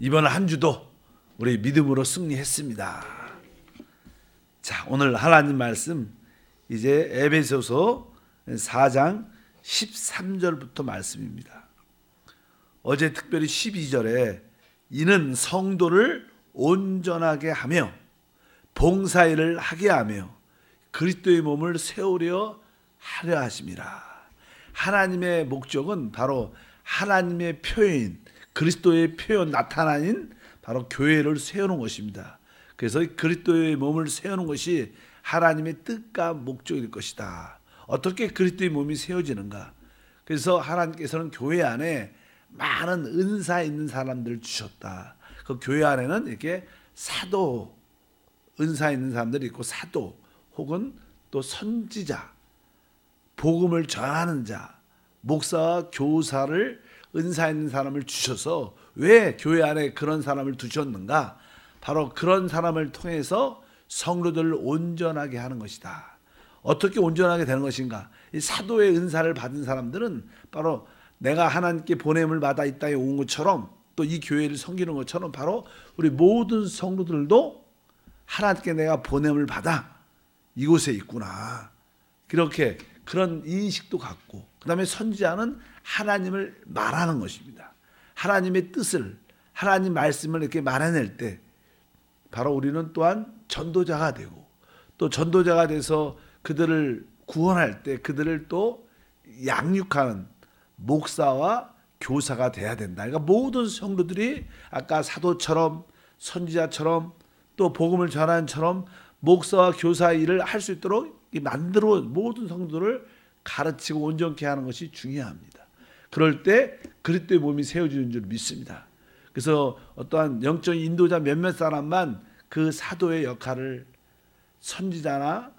이번 한 주도 우리 믿음으로 승리했습니다. 자, 오늘 하나님 말씀 이제 에베소서 4장 13절부터 말씀입니다. 어제 특별히 12절에 이는 성도를 온전하게 하며 봉사일을 하게 하며 그리스도의 몸을 세우려 하려 하심이라. 하나님의 목적은 바로 하나님의 표현, 그리스도의 표현 나타나는 바로 교회를 세우는 것입니다. 그래서 그리스도의 몸을 세우는 것이 하나님의 뜻과 목적일 것이다. 어떻게 그리스도의 몸이 세워지는가? 그래서 하나님께서는 교회 안에 많은 은사 있는 사람들을 주셨다. 그 교회 안에는 이렇게 사도, 은사 있는 사람들이 있고 사도 혹은 또 선지자, 복음을 전하는 자, 목사와 교사를 은사 있는 사람을 주셔서 왜 교회 안에 그런 사람을 두셨는가? 바로 그런 사람을 통해서 성도들을 온전하게 하는 것이다. 어떻게 온전하게 되는 것인가? 이 사도의 은사를 받은 사람들은 바로 내가 하나님께 보냄을 받아 이 땅에 온 것처럼 또 이 교회를 섬기는 것처럼 바로 우리 모든 성도들도 하나님께 내가 보냄을 받아 이곳에 있구나. 그렇게 그런 인식도 갖고, 그 다음에 선지자는 하나님을 말하는 것입니다. 하나님의 뜻을, 하나님 말씀을 이렇게 말해낼 때 바로 우리는 또한 전도자가 되고, 또 전도자가 돼서 그들을 구원할 때 그들을 또 양육하는 목사와 교사가 돼야 된다. 그러니까 모든 성도들이 아까 사도처럼 선지자처럼 또 복음을 전하는처럼 목사와 교사의 일을 할 수 있도록 만들어 모든 성도들을 가르치고 온전케 하는 것이 중요합니다. 그럴 때 그리스도의 몸이 세워지는 줄 믿습니다. 그래서 어떠한 영적인 인도자 몇몇 사람만 그 사도의 역할을, 선지자나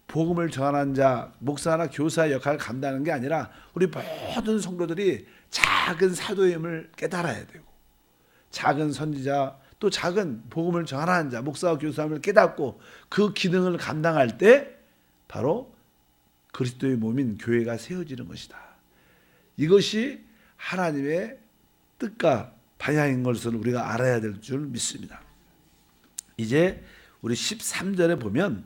복음을 전하는 자, 목사나 교사의 역할을 감당하는 게 아니라 우리 모든 성도들이 작은 사도의 힘을 깨달아야 되고, 작은 선지자 또 작은 복음을 전하는 자, 목사와 교사를 깨닫고 그 기능을 감당할 때 바로 그리스도의 몸인 교회가 세워지는 것이다. 이것이 하나님의 뜻과 방향인 것을 우리가 알아야 될 줄 믿습니다. 이제 우리 13절에 보면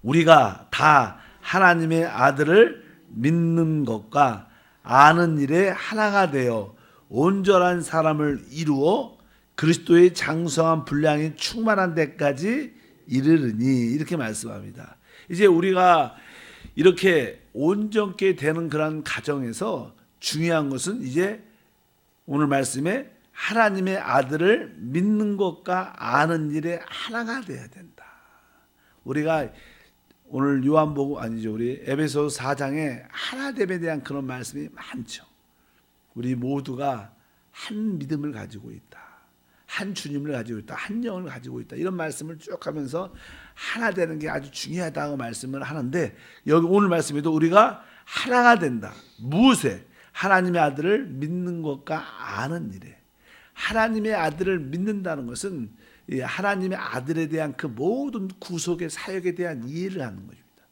우리가 다 하나님의 아들을 믿는 것과 아는 일에 하나가 되어 온전한 사람을 이루어 그리스도의 장성한 분량이 충만한 데까지 이르르니, 이렇게 말씀합니다. 이제 우리가 이렇게 온전케 되는 그런 과정에서 중요한 것은 이제 오늘 말씀에 하나님의 아들을 믿는 것과 아는 일에 하나가 되어야 된다. 우리가 오늘 요한복음 아니죠, 우리 에베소 4장에 하나됨에 대한 그런 말씀이 많죠. 우리 모두가 한 믿음을 가지고 있다, 한 주님을 가지고 있다, 한 영을 가지고 있다, 이런 말씀을 쭉 하면서 하나 되는 게 아주 중요하다고 말씀을 하는데, 여기 오늘 말씀에도 우리가 하나가 된다. 무엇에? 하나님의 아들을 믿는 것과 아는 일에. 하나님의 아들을 믿는다는 것은 하나님의 아들에 대한 그 모든 구속의 사역에 대한 이해를 하는 것입니다.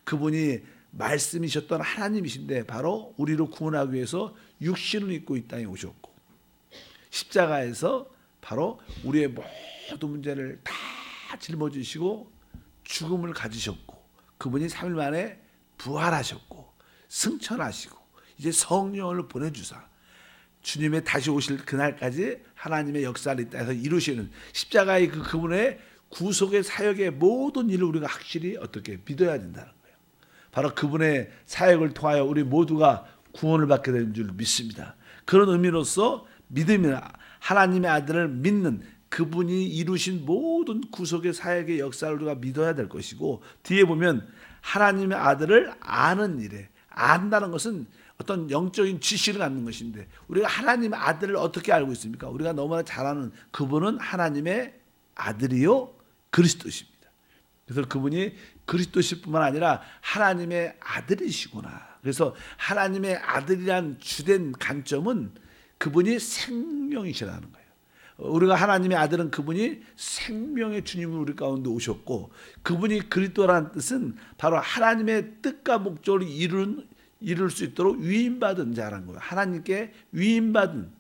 그분이 말씀이셨던 하나님이신데 바로 우리를 구원하기 위해서 육신을 입고 이 땅에 오셨고, 십자가에서 바로 우리의 모든 문제를 다 짊어지시고 죽음을 가지셨고, 그분이 3일 만에 부활하셨고 승천하시고 이제 성령을 보내주사 주님의 다시 오실 그날까지 하나님의 역사를 이 땅에서 이루시는 십자가의 그분의 구속의 사역의 모든 일을 우리가 확실히 어떻게 믿어야 된다는 거예요. 바로 그분의 사역을 통하여 우리 모두가 구원을 받게 되는 줄 믿습니다. 그런 의미로서 믿음이나 하나님의 아들을 믿는 그분이 이루신 모든 구속의 사역의 역사를 우리가 믿어야 될 것이고, 뒤에 보면 하나님의 아들을 아는 일에, 안다는 것은 어떤 영적인 지식을 갖는 것인데, 우리가 하나님의 아들을 어떻게 알고 있습니까? 우리가 너무나 잘 아는 그분은 하나님의 아들이요 그리스도십니다. 그래서 그분이 그리스도실 뿐만 아니라 하나님의 아들이시구나. 그래서 하나님의 아들이란 주된 관점은 그분이 생명이시라는 거예요. 우리가 하나님의 아들은 그분이 생명의 주님으로 우리 가운데 오셨고, 그분이 그리스도라는 뜻은 바로 하나님의 뜻과 목적을 이룰 수 있도록 위임받은 자라는 거예요. 하나님께 위임받은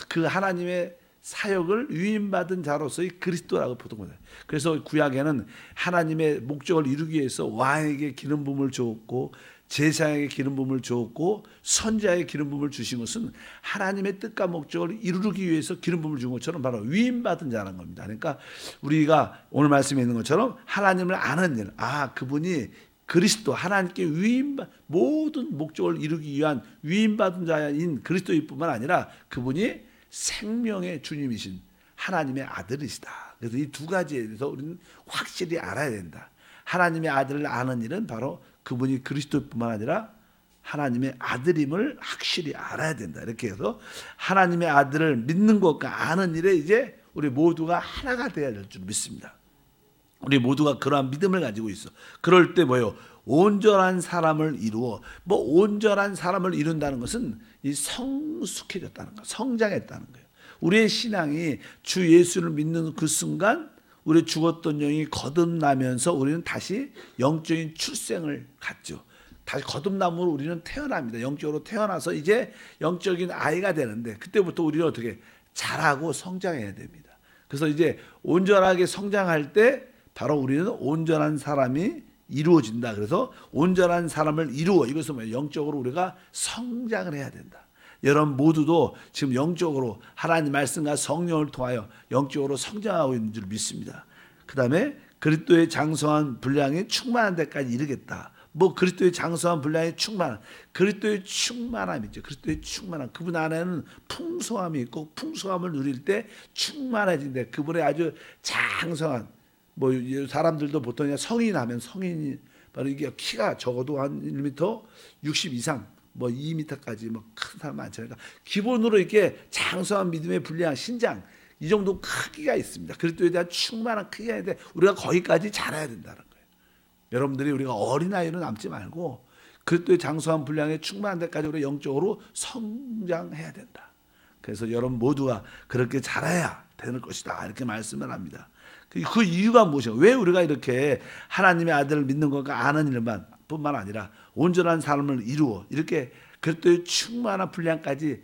그 하나님의 사역을 위임받은 자로서의 그리스도라고 보통합니다. 그래서 구약에는 하나님의 목적을 이루기 위해서 왕에게 기름 부음을 주었고 제사장에게 기름 부음을 주었고 선지자에게 기름 부음을 주신 것은 하나님의 뜻과 목적을 이루기 위해서 기름 부음을 준 것처럼 바로 위임받은 자라는 겁니다. 그러니까 우리가 오늘 말씀에 있는 것처럼 하나님을 아는 일, 그분이 그리스도 하나님께 모든 목적을 이루기 위한 위임받은 자인 그리스도일 뿐만 아니라 그분이 생명의 주님이신 하나님의 아들이시다. 그래서 이 두 가지에 대해서 우리는 확실히 알아야 된다. 하나님의 아들을 아는 일은 바로 그분이 그리스도일 뿐만 아니라 하나님의 아들임을 확실히 알아야 된다. 이렇게 해서 하나님의 아들을 믿는 것과 아는 일에 이제 우리 모두가 하나가 되어야 될 줄 믿습니다. 우리 모두가 그러한 믿음을 가지고 있어. 그럴 때 뭐예요? 온전한 사람을 이루어. 온전한 사람을 이룬다는 것은 이 성숙해졌다는 거, 성장했다는 거예요. 우리의 신앙이 주 예수를 믿는 그 순간 우리 죽었던 영이 거듭나면서 우리는 다시 영적인 출생을 갖죠. 다시 거듭남으로 우리는 태어납니다. 영적으로 태어나서 이제 영적인 아이가 되는데 그때부터 우리는 어떻게 자라고 성장해야 됩니다. 그래서 이제 온전하게 성장할 때 바로 우리는 온전한 사람이 이루어진다. 그래서 온전한 사람을 이루어. 이것은 뭐예요? 영적으로 우리가 성장을 해야 된다. 여러분 모두도 지금 영적으로 하나님 말씀과 성령을 통하여 영적으로 성장하고 있는 줄 믿습니다. 그 다음에 그리스도의 장성한 분량이 충만한 데까지 이르겠다. 그리스도의 장성한 분량이 그리스도의 충만함이죠. 그리스도의 충만함. 그분 안에는 풍성함이 있고 풍성함을 누릴 때 충만해진다. 그분의 아주 장성한 사람들도 보통 그냥 성인이 바로 이게 키가 적어도 한 1m 60 이상 2m까지 큰 사람 많잖아요. 그러니까 기본으로 이렇게 장성한 믿음의 분량 신장 이 정도 크기가 있습니다. 그리스도에 대한 충만한 크기가 있는데 우리가 거기까지 자라야 된다는 거예요. 여러분들이 우리가 어린아이로 남지 말고 그리스도의 장성한 분량에 충만한 데까지 우리가 영적으로 성장해야 된다. 그래서 여러분 모두가 그렇게 자라야 되는 것이다. 이렇게 말씀을 합니다. 그 이유가 무엇이냐? 왜 우리가 이렇게 하나님의 아들을 믿는 것과 아는 일만 뿐만 아니라 온전한 삶을 이루어 이렇게 그리스도의 충만한 분량까지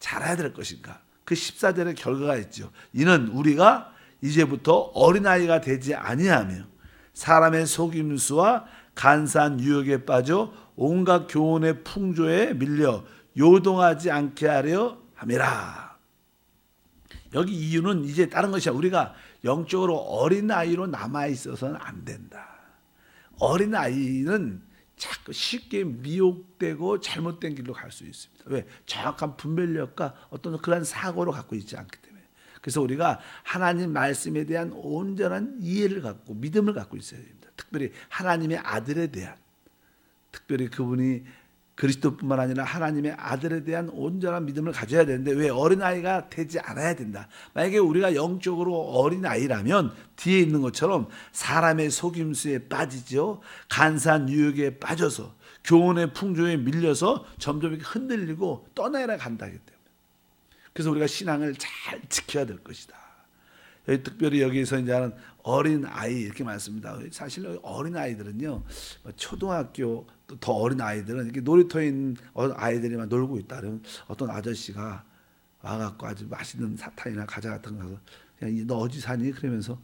자라야 될 것인가? 그 14절의 결과가 있죠. 이는 우리가 이제부터 어린아이가 되지 아니하며 사람의 속임수와 간사한 유혹에 빠져 온갖 교훈의 풍조에 밀려 요동하지 않게 하려 함이라. 여기 이유는 이제 다른 것이야. 우리가 영적으로 어린아이로 남아있어서는 안 된다. 어린아이는 자꾸 쉽게 미혹되고 잘못된 길로 갈 수 있습니다. 왜? 정확한 분별력과 어떤 그런 사고를 갖고 있지 않기 때문에. 그래서 우리가 하나님 말씀에 대한 온전한 이해를 갖고 믿음을 갖고 있어야 됩니다. 특별히 하나님의 아들에 대한, 특별히 그분이 그리스도뿐만 아니라 하나님의 아들에 대한 온전한 믿음을 가져야 되는데 왜 어린아이가 되지 않아야 된다. 만약에 우리가 영적으로 어린아이라면 뒤에 있는 것처럼 사람의 속임수에 빠지죠. 간사한 유혹에 빠져서 교훈의 풍조에 밀려서 점점 이렇게 흔들리고 떠나야 간다기 때문에. 그래서 우리가 신앙을 잘 지켜야 될 것이다. 특별히 여기서 이제 하는 어린아이 이렇게 말씀입니다. 사실 어린아이들은요, 초등학교 더 어린 아이들은 이렇게 놀이터에 있는 아이들이만 놀고 있다. 그러면 어떤 아저씨가 와갖고 아주 맛있는 사탕이나 과자 같은 거 가서 그냥 너 어디 사니? 그러면서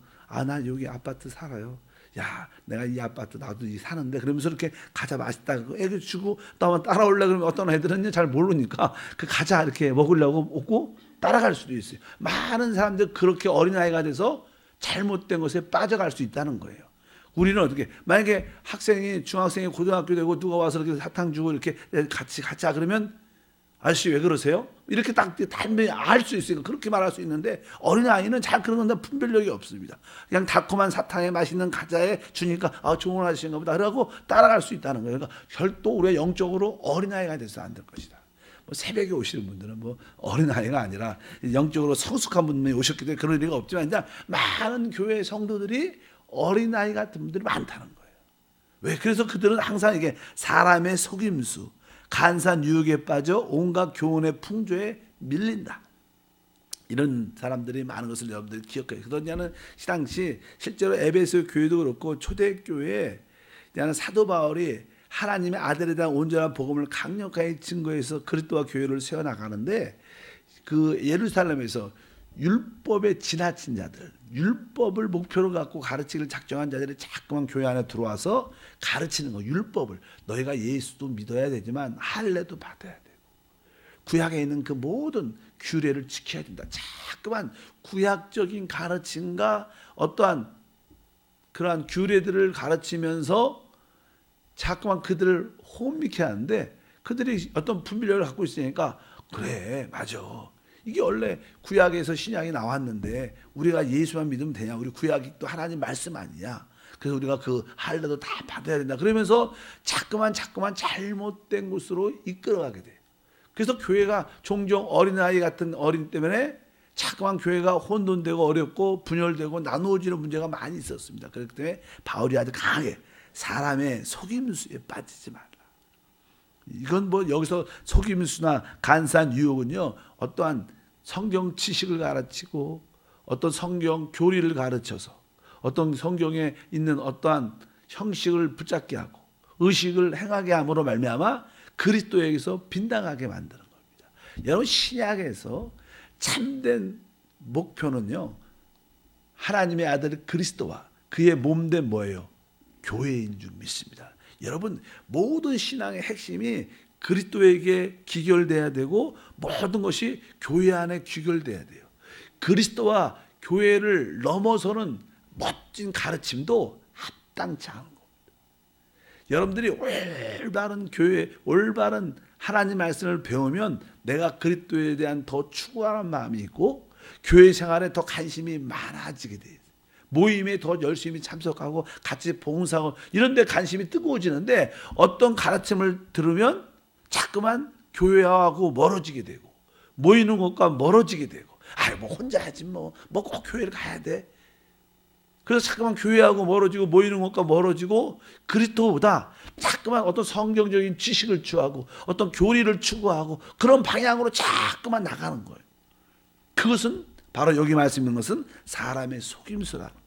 나 여기 아파트 살아요. 야, 내가 이 아파트 나도 사는데 그러면서 이렇게 과자 맛있다 애기 주고 따라올래 그러면 어떤 애들은요 잘 모르니까 그 과자 이렇게 먹으려고 먹고 따라갈 수도 있어요. 많은 사람들 그렇게 어린아이가 돼서 잘못된 것에 빠져갈 수 있다는 거예요. 우리는 어떻게 만약에 학생이 중학생이 고등학교 되고 누가 와서 이렇게 사탕 주고 이렇게 같이 가자 그러면 아저씨 왜 그러세요? 이렇게 딱 단순히 알 수 있으니까 그렇게 말할 수 있는데 어린아이는 잘 그런 건 분별력이 없습니다. 그냥 달콤한 사탕에 맛있는 과자에 주니까 좋은 아저씨인가 보다 그러고 따라갈 수 있다는 거예요. 그러니까 별도 우리가 영적으로 어린아이가 돼서 안 될 것이다. 새벽에 오시는 분들은 어린아이가 아니라 영적으로 성숙한 분들이 오셨기 때문에 그럴 리가 없지만 그냥 많은 교회 성도들이 어린아이 같은 분들이 많다는 거예요. 왜? 그래서 그들은 항상 이게 사람의 속임수, 간사한 유혹에 빠져 온갖 교훈의 풍조에 밀린다. 이런 사람들이 많은 것을 여러분들이 기억해요. 그러냐는 당시 실제로 에베소 교회도 그렇고 초대교회에 사도 바울이 하나님의 아들에 대한 온전한 복음을 강력하게 증거해서 그리스도와 교회를 세워나가는데 그 예루살렘에서 율법에 지나친 자들, 율법을 목표로 갖고 가르치기를 작정한 자들이 자꾸만 교회 안에 들어와서 가르치는 거, 율법을. 너희가 예수도 믿어야 되지만 할례도 받아야 되고 구약에 있는 그 모든 규례를 지켜야 된다. 자꾸만 구약적인 가르침과 어떠한 그러한 규례들을 가르치면서 자꾸만 그들을 혼미케 하는데, 그들이 어떤 분별력을 갖고 있으니까 그래 맞아, 이게 원래 구약에서 신약이 나왔는데 우리가 예수만 믿으면 되냐, 우리 구약이 또 하나님 말씀 아니냐, 그래서 우리가 그 할례도 다 받아야 된다, 그러면서 자꾸만 잘못된 곳으로 이끌어가게 돼요. 그래서 교회가 종종 어린아이 같은 어린 때문에 자꾸만 교회가 혼돈되고 어렵고 분열되고 나누어지는 문제가 많이 있었습니다. 그렇기 때문에 바울이 아주 강하게 사람의 속임수에 빠지지 말라. 이건 뭐 여기서 속임수나 간사한 유혹은요, 어떠한 성경 지식을 가르치고 어떤 성경 교리를 가르쳐서 어떤 성경에 있는 어떠한 형식을 붙잡게 하고 의식을 행하게 함으로 말미암아 그리스도에게서 빗나가게 만드는 겁니다. 여러분, 신약에서 참된 목표는요, 하나님의 아들 그리스도와 그의 몸된 뭐예요? 교회인 줄 믿습니다. 여러분, 모든 신앙의 핵심이 그리스도에게 기결돼야 되고 모든 것이 교회 안에 기결돼야 돼요. 그리스도와 교회를 넘어서는 멋진 가르침도 합당치 않은 겁니다. 여러분들이 올바른 교회, 올바른 하나님 말씀을 배우면 내가 그리스도에 대한 더 추구하는 마음이 있고 교회 생활에 더 관심이 많아지게 돼요. 모임에 더 열심히 참석하고 같이 봉사하고 이런 데 관심이 뜨거워지는데, 어떤 가르침을 들으면 자꾸만 교회하고 멀어지게 되고 모이는 것과 멀어지게 되고, 뭐 혼자 하지 뭐 꼭 교회를 가야 돼. 그래서 자꾸만 교회하고 멀어지고 모이는 것과 멀어지고 그리스도보다 자꾸만 어떤 성경적인 지식을 추구하고 어떤 교리를 추구하고 그런 방향으로 자꾸만 나가는 거예요. 그것은 바로 여기 말씀 있는 것은 사람의 속임수라는 거예요.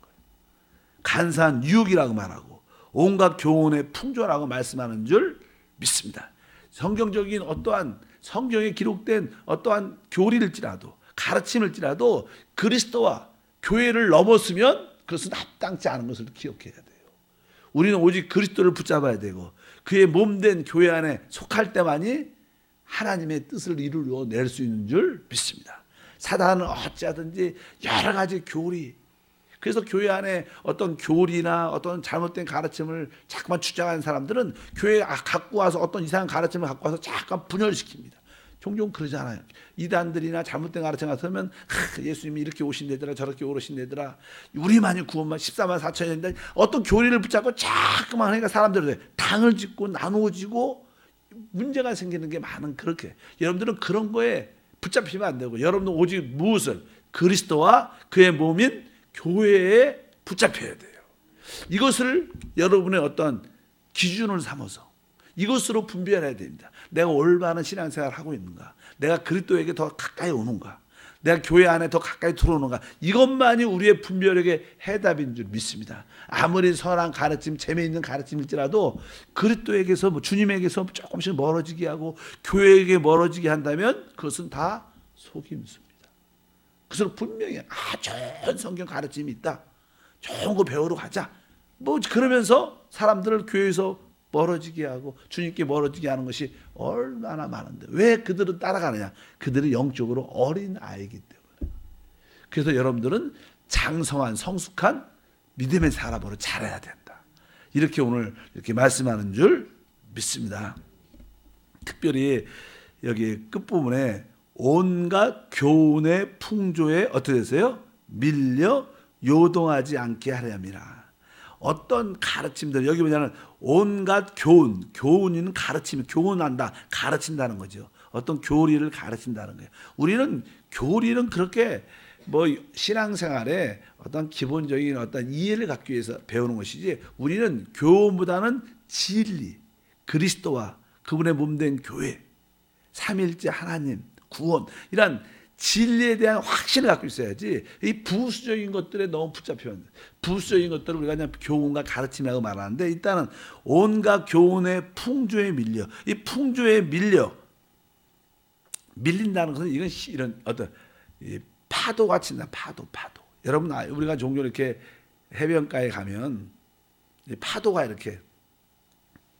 간사한 유혹이라고 말하고 온갖 교훈의 풍조라고 말씀하는 줄 믿습니다. 성경적인 어떠한 성경에 기록된 어떠한 교리일지라도 가르침일지라도 그리스도와 교회를 넘었으면 그것은 합당치 않은 것을 기억해야 돼요. 우리는 오직 그리스도를 붙잡아야 되고 그의 몸된 교회 안에 속할 때만이 하나님의 뜻을 이루어낼 수 있는 줄 믿습니다. 사단은 어찌하든지 여러 가지 교리, 그래서 교회 안에 어떤 교리나 어떤 잘못된 가르침을 자꾸만 주장하는 사람들은 교회에 갖고 와서 어떤 이상한 가르침을 갖고 와서 잠깐 분열시킵니다. 종종 그러잖아요. 이단들이나 잘못된 가르침 같으면 예수님이 이렇게 오신대더라 저렇게 오신대더라, 우리만이 구원만 14만 4천인데 어떤 교리를 붙잡고 자꾸만 하니까 사람들은 당을 짓고 나누어지고 문제가 생기는 게 많은. 그렇게 여러분들은 그런 거에 붙잡히면 안 되고 여러분은 오직 무엇을? 그리스도와 그의 몸인 교회에 붙잡혀야 돼요. 이것을 여러분의 어떤 기준을 삼아서 이것으로 분별해야 됩니다. 내가 올바른 신앙생활을 하고 있는가? 내가 그리스도에게 더 가까이 오는가? 내가 교회 안에 더 가까이 들어오는가? 이것만이 우리의 분별에게 해답인 줄 믿습니다. 아무리 선한 가르침, 재미있는 가르침일지라도 그리스도에게서 주님에게서 조금씩 멀어지게 하고 교회에게 멀어지게 한다면 그것은 다 속임수입니다. 그래서 분명히 좋은 성경 가르침이 있다. 좋은 거 배우러 가자. 뭐 그러면서 사람들을 교회에서 멀어지게 하고 주님께 멀어지게 하는 것이 얼마나 많은데 왜 그들은 따라가느냐? 그들은 영적으로 어린 아이이기 때문에. 그래서 여러분들은 장성한 성숙한 믿음의 사람으로 자라야 된다. 이렇게 오늘 이렇게 말씀하는 줄 믿습니다. 특별히 여기 끝부분에 온갖 교훈의 풍조에 어떻게 되세요? 밀려 요동하지 않게 하려니라. 어떤 가르침들, 여기 뭐냐면 온갖 교훈이는 가르침, 교훈한다, 가르친다는 거죠. 어떤 교리를 가르친다는 거예요. 우리는 교리는 그렇게 뭐 신앙생활에 어떤 기본적인 어떤 이해를 갖기 위해서 배우는 것이지, 우리는 교훈보다는 진리, 그리스도와 그분의 몸된 교회, 삼일째 하나님, 구원, 이런 진리에 대한 확신을 갖고 있어야지 이 부수적인 것들에 너무 붙잡히면 돼. 부수적인 것들을 우리가 그냥 교훈과 가르침이라고 말하는데, 일단은 온갖 교훈의 풍조에 밀려, 이 풍조에 밀린다는 것은 이건 이런 어떤 파도가 친다. 파도. 여러분, 우리가 종종 이렇게 해변가에 가면 파도가 이렇게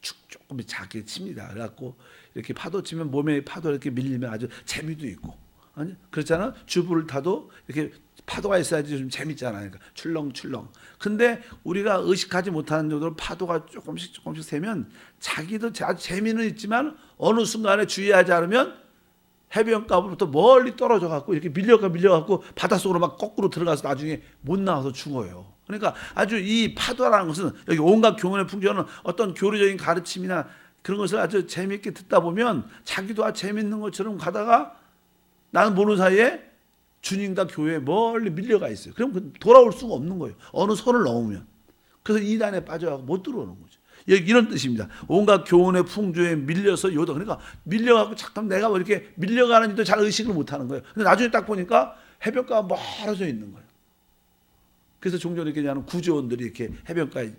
조금 작게 칩니다. 그래갖고 이렇게 파도 치면 몸에 파도 이렇게 밀리면 아주 재미도 있고, 아니 그렇잖아. 주부를 타도 이렇게 파도가 있어야지 좀 재밌잖아요. 그러니까 출렁출렁. 근데 우리가 의식하지 못하는 정도로 파도가 조금씩 세면 자기도 아주 재미는 있지만 어느 순간에 주의하지 않으면 해변가부터 멀리 떨어져 갖고 이렇게 밀려갖고 바닷속으로 막 거꾸로 들어가서 나중에 못 나와서 죽어요. 그러니까 아주 이 파도라는 것은 여기 온갖 교훈의 풍조는 어떤 교리적인 가르침이나 그런 것을 아주 재미있게 듣다 보면 자기도 아주 재밌는 것처럼 가다가 나는 모르는 사이에 주님과 교회에 멀리 밀려가 있어요. 그럼 돌아올 수가 없는 거예요. 어느 선을 넘으면. 그래서 이단에 빠져가고 못 들어오는 거죠. 이런 뜻입니다. 온갖 교훈의 풍조에 밀려서 요동. 그러니까 밀려가고 잠깐 내가 뭐 이렇게 밀려가는지도 잘 의식을 못하는 거예요. 근데 나중에 딱 보니까 해변가가 멀어져 있는 거예요. 그래서 종종 이렇게 하는 구조원들이 이렇게 해변가에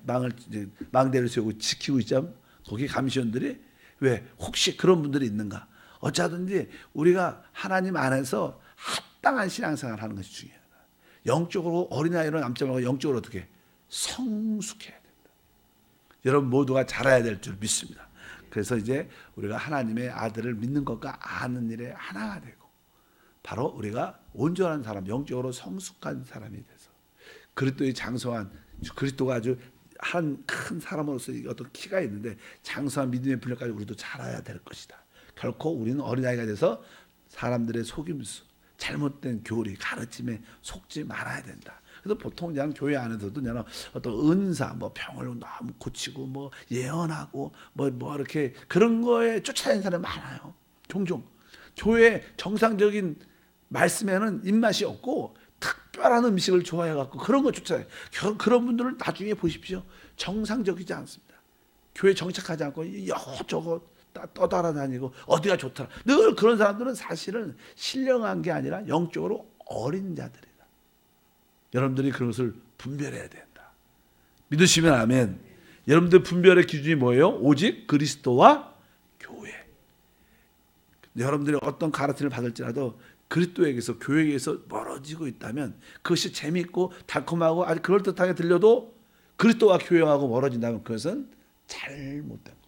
망대를 세우고 지키고 있자면 거기 감시원들이 왜 혹시 그런 분들이 있는가? 어쩌든지 우리가 하나님 안에서 합당한 신앙생활을 하는 것이 중요하다. 영적으로 어린아이로 남지 말고 영적으로 어떻게 성숙해야 된다. 여러분 모두가 자라야 될 줄 믿습니다. 그래서 이제 우리가 하나님의 아들을 믿는 것과 아는 일에 하나가 되고 바로 우리가 온전한 사람, 영적으로 성숙한 사람이 돼서 그리스도의 장성한 그리스도가 아주 한 큰 사람으로서 어떤 키가 있는데 장성한 믿음의 분량까지 우리도 자라야 될 것이다. 결코 우리는 어린아이가 돼서 사람들의 속임수, 잘못된 교리, 가르침에 속지 말아야 된다. 그래서 보통 그냥 교회 안에서도 그냥 어떤 은사, 뭐 병을 너무 고치고, 뭐 예언하고, 뭐 이렇게 그런 거에 쫓아다니는 사람이 많아요. 종종 교회 정상적인 말씀에는 입맛이 없고 특별한 음식을 좋아해갖고 그런 거 쫓아요. 그런 분들을 나중에 보십시오. 정상적이지 않습니다. 교회 정착하지 않고 이것저것 떠돌아다니고 어디가 좋더라. 늘 그런 사람들은 사실은 신령한 게 아니라 영적으로 어린 자들이다. 여러분들이 그런 것을 분별해야 된다. 믿으시면 아멘. 여러분들 분별의 기준이 뭐예요? 오직 그리스도와 교회. 여러분들이 어떤 가르침을 받을지라도 그리스도에게서 교회에게서 멀어지고 있다면 그것이 재미있고 달콤하고 아주 그럴듯하게 들려도 그리스도와 교회하고 멀어진다면 그것은 잘못된 겁니다.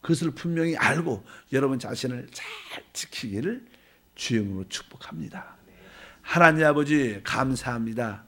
그것을 분명히 알고 여러분 자신을 잘 지키기를 주님으로 축복합니다. 하나님 아버지 감사합니다.